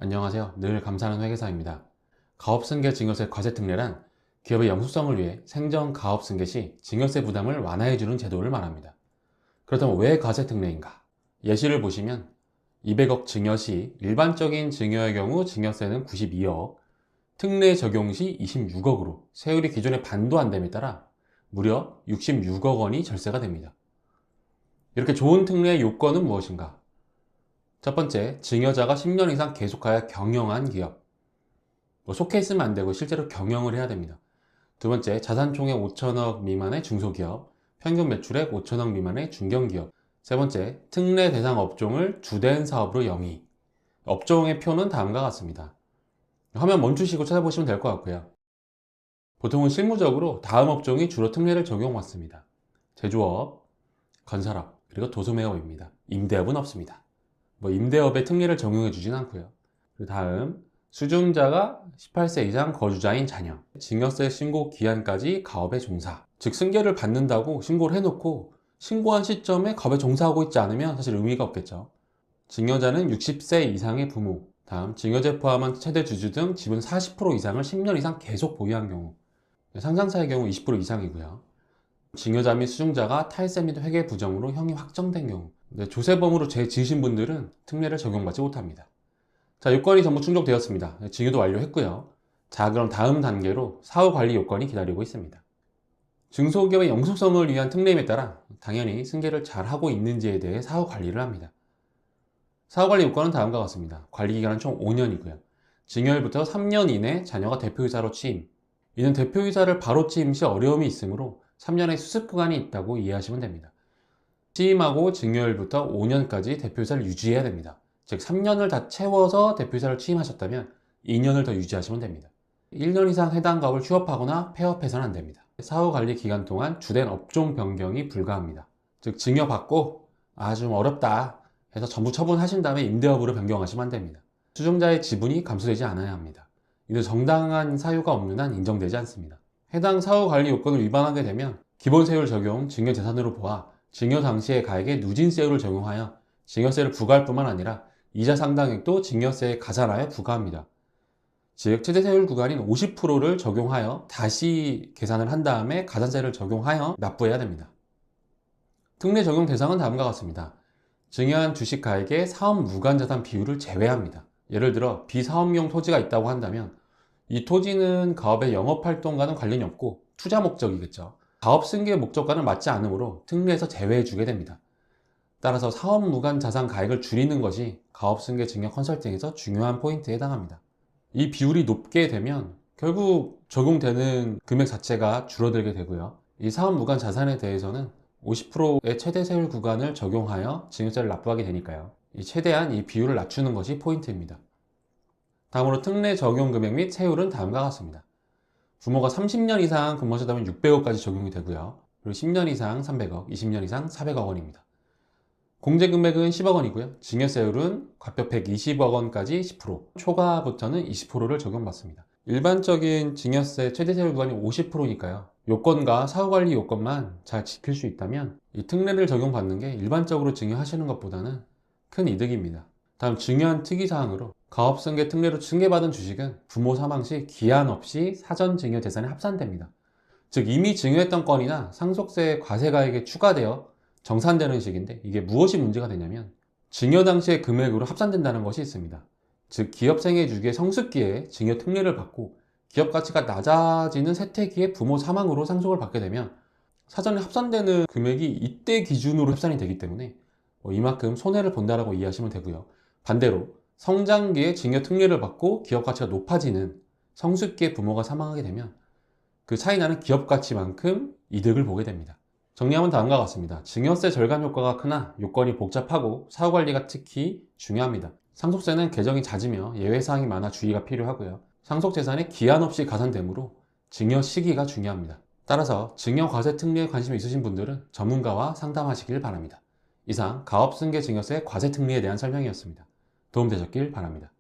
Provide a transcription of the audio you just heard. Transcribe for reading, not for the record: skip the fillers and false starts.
안녕하세요. 늘 감사하는 회계사입니다. 가업승계 증여세 과세특례란 기업의 영수성을 위해 생전 가업승계 시 증여세 부담을 완화해주는 제도를 말합니다. 그렇다면 왜 과세특례인가? 예시를 보시면 200억 증여 시 일반적인 증여의 경우 증여세는 92억, 특례 적용 시 26억으로 세율이 기존의 반도 안 됨에 따라 무려 66억 원이 절세가 됩니다. 이렇게 좋은 특례의 요건은 무엇인가? 첫 번째, 증여자가 10년 이상 계속하여 경영한 기업. 속해 있으면 안 되고 실제로 경영을 해야 됩니다. 두 번째, 자산 총액 5천억 미만의 중소기업, 평균 매출액 5천억 미만의 중견기업. 세 번째, 특례 대상 업종을 주된 사업으로 영위. 업종의 표는 다음과 같습니다. 화면 멈추시고 찾아보시면 될 것 같고요. 보통은 실무적으로 다음 업종이 주로 특례를 적용받습니다. 제조업, 건설업, 그리고 도소매업입니다. 임대업은 없습니다. 임대업에 특례를 적용해 주진 않고요. 그 다음, 수증자가 18세 이상 거주자인 자녀, 증여세 신고 기한까지 가업에 종사. 즉 승계를 받는다고 신고를 해놓고 신고한 시점에 가업에 종사하고 있지 않으면 사실 의미가 없겠죠. 증여자는 60세 이상의 부모, 다음 증여세 포함한 최대 주주 등 지분 40% 이상을 10년 이상 계속 보유한 경우, 상장사의 경우 20% 이상이고요. 증여자 및 수증자가 탈세 및 회계 부정으로 형이 확정된 경우, 조세범으로 죄 지으신 분들은 특례를 적용받지 못합니다. 자, 요건이 전부 충족되었습니다. 증여도 완료했고요. 자, 그럼 다음 단계로 사후관리 요건이 기다리고 있습니다. 중소기업의 영속성을 위한 특례임에 따라 당연히 승계를 잘하고 있는지에 대해 사후관리를 합니다. 사후관리 요건은 다음과 같습니다. 관리기간은 총 5년이고요. 증여일부터 3년 이내 자녀가 대표이사로 취임. 이는 대표이사를 바로 취임 시 어려움이 있으므로 3년의 수습구간이 있다고 이해하시면 됩니다. 취임하고 증여일부터 5년까지 대표이사를 유지해야 됩니다. 즉 3년을 다 채워서 대표이사를 취임하셨다면 2년을 더 유지하시면 됩니다. 1년 이상 해당 가업을 휴업하거나 폐업해서는 안 됩니다. 사후관리 기간 동안 주된 업종 변경이 불가합니다. 즉 증여받고 좀 어렵다 해서 전부 처분하신 다음에 임대업으로 변경하시면 안 됩니다. 수증자의 지분이 감소되지 않아야 합니다. 이는 정당한 사유가 없는 한 인정되지 않습니다. 해당 사후관리 요건을 위반하게 되면 기본세율 적용 증여재산으로 보아 증여 당시의 가액에 누진세율을 적용하여 증여세를 부과할 뿐만 아니라 이자 상당액도 증여세에 가산하여 부과합니다. 즉 최대세율 구간인 50%를 적용하여 다시 계산을 한 다음에 가산세를 적용하여 납부해야 됩니다. 특례 적용 대상은 다음과 같습니다. 증여한 주식 가액의 사업 무관자산 비율을 제외합니다. 예를 들어 비사업용 토지가 있다고 한다면 이 토지는 가업의 영업활동과는 관련이 없고 투자 목적이겠죠. 가업 승계 목적과는 맞지 않으므로 특례에서 제외해 주게 됩니다. 따라서 사업 무관 자산 가액을 줄이는 것이 가업 승계 증여 컨설팅에서 중요한 포인트에 해당합니다. 이 비율이 높게 되면 결국 적용되는 금액 자체가 줄어들게 되고요. 이 사업 무관 자산에 대해서는 50%의 최대 세율 구간을 적용하여 증여세를 납부하게 되니까요. 최대한 이 비율을 낮추는 것이 포인트입니다. 다음으로 특례 적용 금액 및 세율은 다음과 같습니다. 부모가 30년 이상 근무하셨다면 600억까지 적용이 되고요. 그리고 10년 이상 300억, 20년 이상 400억 원입니다. 공제금액은 10억 원이고요. 증여세율은 과표 120억 원까지 10%, 초과부터는 20%를 적용받습니다. 일반적인 증여세 최대세율 구간이 50%니까요. 요건과 사후관리 요건만 잘 지킬 수 있다면 이 특례를 적용받는 게 일반적으로 증여하시는 것보다는 큰 이득입니다. 다음 중요한 특이사항으로 가업승계 특례로 승계받은 주식은 부모 사망 시 기한 없이 사전 증여 재산에 합산됩니다. 즉 이미 증여했던 건이나 상속세 과세가액에 추가되어 정산되는 식인데 이게 무엇이 문제가 되냐면 증여 당시의 금액으로 합산된다는 것이 있습니다. 즉 기업생애 주기의 성숙기에 증여 특례를 받고 기업 가치가 낮아지는 세태기에 부모 사망으로 상속을 받게 되면 사전에 합산되는 금액이 이때 기준으로 합산이 되기 때문에 이만큼 손해를 본다라고 이해하시면 되고요. 반대로 성장기에 증여 특례를 받고 기업 가치가 높아지는 성숙기에 부모가 사망하게 되면 그 차이 나는 기업 가치만큼 이득을 보게 됩니다. 정리하면 다음과 같습니다. 증여세 절감 효과가 크나 요건이 복잡하고 사후관리가 특히 중요합니다. 상속세는 계정이 잦으며 예외사항이 많아 주의가 필요하고요. 상속재산에 기한 없이 가산되므로 증여 시기가 중요합니다. 따라서 증여과세 특례에 관심 있으신 분들은 전문가와 상담하시길 바랍니다. 이상 가업승계 증여세 과세 특례에 대한 설명이었습니다. 도움되셨길 바랍니다.